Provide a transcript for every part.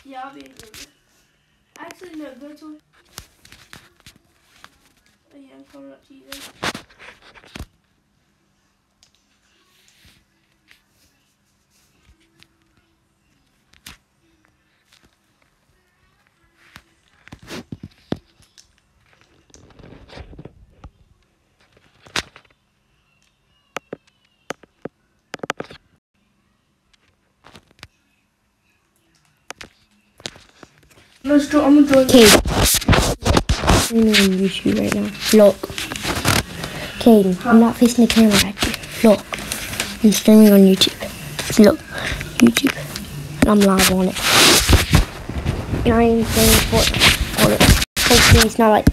Yeah, I'll be a gamer. Actually, no, go to... Oh yeah, I'm coming up to you then. I'm gonna join. Caden, I'm on YouTube right now. Look. Caden, I'm not facing the camera at you. Look. I'm streaming on YouTube. Look. YouTube. And I'm live on it. And I am playing Fortnite on it. Hopefully it's not like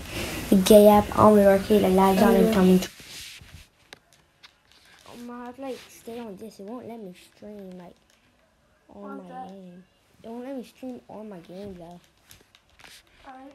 the gay app on the arcade that lags out every time. I have to like stay on this. It won't let me stream like on my game. It won't let me stream on my game though. Alright.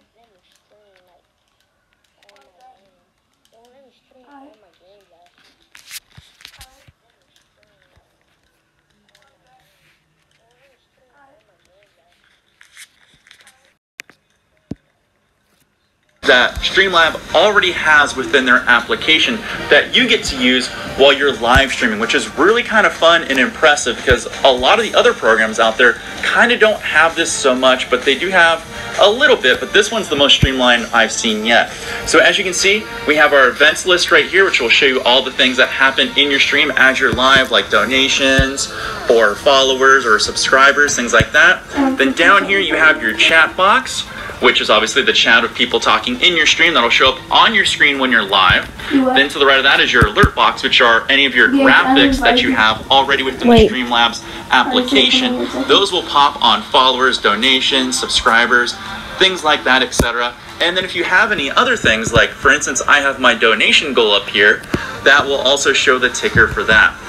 That Streamlab already has within their application that you get to use while you're live streaming, which is really kind of fun and impressive because a lot of the other programs out there kind of don't have this so much, but they do have a little bit, but this one's the most streamlined I've seen yet. So as you can see, we have our events list right here, which will show you all the things that happen in your stream as you're live, like donations or followers or subscribers, things like that. Then down here you have your chat box, which is obviously the chat of people talking in your stream that'll show up on your screen when you're live. Then to the right of that is your alert box, which are any of your graphics that you have already within the Streamlabs application. Those will pop on followers, donations, subscribers, things like that, etc. And then if you have any other things, like for instance, I have my donation goal up here, that will also show the ticker for that.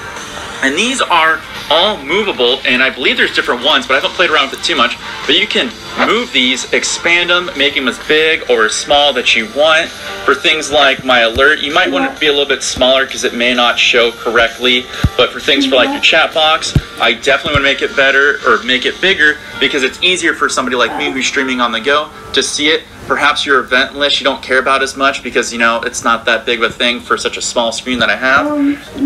And these are all movable, and I believe there's different ones, but I haven't played around with it too much. But you can move these, expand them, make them as big or as small that you want. For things like my alert, you might want it to be a little bit smaller because it may not show correctly. But for things for like your chat box, I definitely want to make it better or make it bigger because it's easier for somebody like me who's streaming on the go to see it. Perhaps your event list you don't care about as much because, you know, it's not that big of a thing for such a small screen that I have.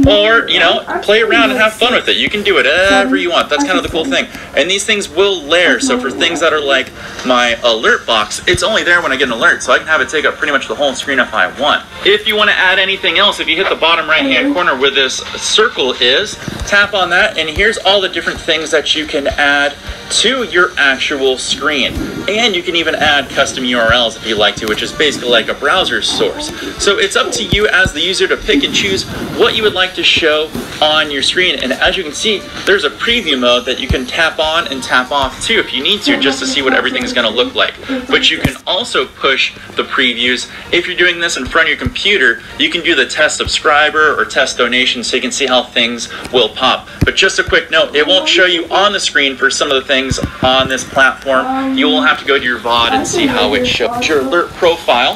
Or, you know, play around and have fun with it. You can do whatever you want. That's kind of the cool thing. And these things will layer. So for things that are like my alert box, it's only there when I get an alert. So I can have it take up pretty much the whole screen if I want. If you want to add anything else, if you hit the bottom right-hand corner where this circle is, tap on that. And here's all the different things that you can add to your actual screen. And you can even add custom URLs if you like to, which is basically like a browser source. So it's up to you as the user to pick and choose what you would like to show on your screen. And as you can see, there's a preview mode that you can tap on and tap off too if you need to, just to see what everything is going to look like. But you can also push the previews. If you're doing this in front of your computer, you can do the test subscriber or test donation so you can see how things will pop. But just a quick note, it won't show you on the screen for some of the things on this platform. You will have to go to your VOD and see how it shows. Your alert profile,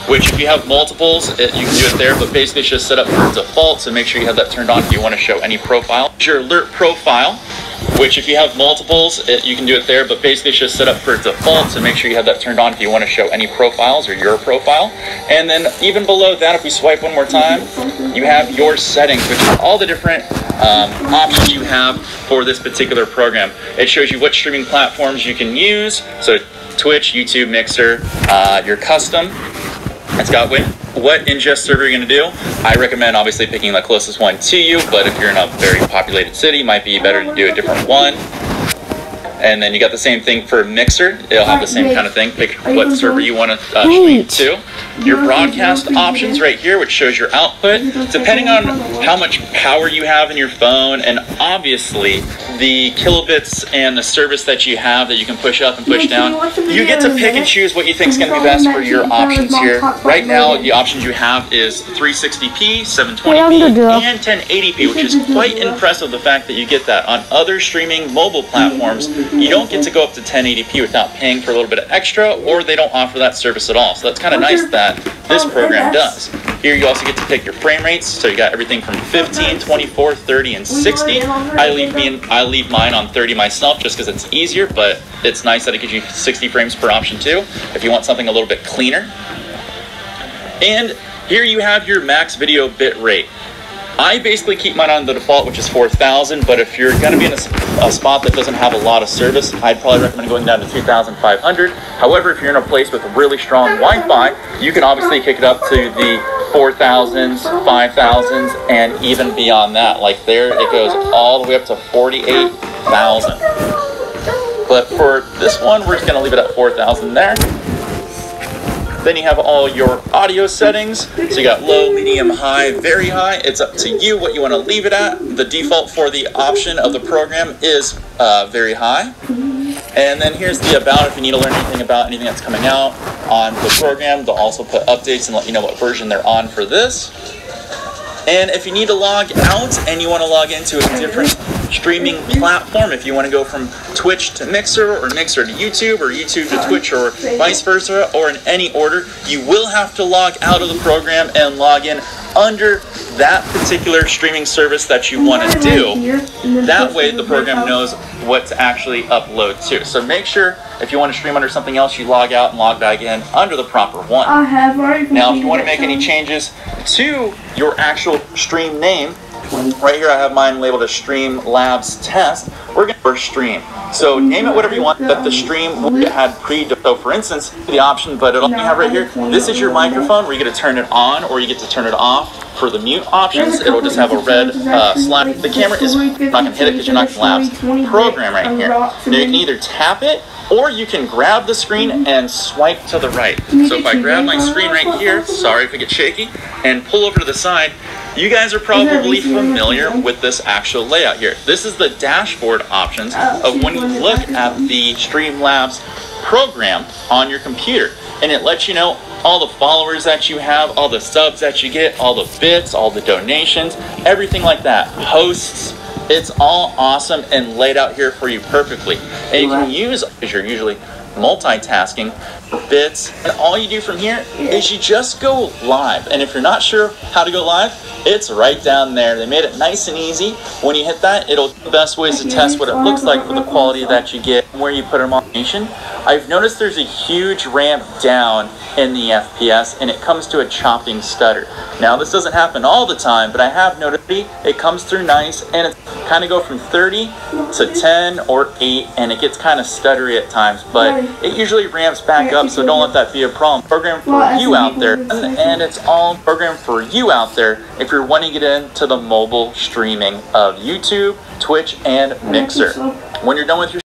which if you have multiples, you can do it there, but basically it's just set up for default, so make sure you have that turned on if you want to show any profile. Your alert profile, which if you have multiples, you can do it there, but basically it's just set up for default, so make sure you have that turned on if you want to show any profiles or your profile. And then even below that, if we swipe one more time, you have your settings, which is all the different options you have for this particular program. It shows you what streaming platforms you can use, so Twitch, YouTube, Mixer, your custom. It's got what ingest server you're going to do. I recommend obviously picking the closest one to you, but if you're in a very populated city, it might be better to do a different one. And then you got the same thing for Mixer. It'll have the same kind of thing. Pick what server you want to stream to. Your broadcast options right here, which shows your output. Depending on how much power you have in your phone, and obviously the kilobits and the service that you have that you can push up and push down, you get to pick and choose what you think is going to be best for your options here. Right now, the options you have is 360p, 720p, and 1080p, which is quite impressive, the fact that you get that. On other streaming mobile platforms, you don't get to go up to 1080p without paying for a little bit of extra, or they don't offer that service at all. So that's kind of nice that this program does. Here you also get to pick your frame rates, so you got everything from 15, 24, 30, and 60. I leave mine on 30 myself just because it's easier, but it's nice that it gives you 60 frames per option too, if you want something a little bit cleaner. And here you have your max video bit rate. I basically keep mine on the default, which is 4,000, but if you're going to be in a spot that doesn't have a lot of service, I'd probably recommend going down to 2,500. However, if you're in a place with really strong Wi-Fi, you can obviously kick it up to the 4,000s, 5,000s, and even beyond that. Like there, it goes all the way up to 48,000. But for this one, we're just going to leave it at 4,000 there. Then you have all your audio settings. So you got low, medium, high, very high. It's up to you what you want to leave it at. The default for the option of the program is very high. And then here's the about. If you need to learn anything about anything that's coming out on the program, they'll also put updates and let you know what version they're on for this. And if you need to log out and you want to log into a different streaming platform, if you want to go from Twitch to Mixer or Mixer to YouTube or YouTube to Twitch or vice versa, or in any order, you will have to log out of the program and log in under that particular streaming service that you want to do. That way the program knows what to actually upload to. So make sure if you want to stream under something else, you log out and log back in under the proper one. Now, if you want to make any changes to your actual stream name, right here I have mine labeled as Stream Labs Test. We're going to stream. So name it whatever you want, but the stream will had so for instance, the option, but it'll you have right here, this is your microphone where you get to turn it on or you get to turn it off. For the mute options, it'll just have a red slash. The camera is not going to hit it because you're not going to Labs program right here. Now you can either tap it or you can grab the screen and swipe to the right. So if I grab my screen right here, sorry if it gets shaky, and pull over to the side, you guys are probably familiar with this actual layout here. This is the dashboard options of when you look at the Streamlabs program on your computer. And it lets you know all the followers that you have, all the subs that you get, all the bits, all the donations, everything like that. Hosts, it's all awesome and laid out here for you perfectly. And you can use, because you're usually multitasking, bits, and all you do from here is you just go live. And if you're not sure how to go live, it's right down there. They made it nice and easy. When you hit that, it'll the best ways to test what it looks like for the quality that you get and where you put them on nation. I've noticed there's a huge ramp down in the FPS and it comes to a chopping stutter. Now this doesn't happen all the time, but I have noticed it comes through nice and it kind of go from 30 to 10 or 8 and it gets kind of stuttery at times, but it usually ramps back up, so don't let that be a problem. Program for you out there, and it's all programmed for you out there if you're wanting to get into the mobile streaming of YouTube, Twitch, and Mixer. When you're done with your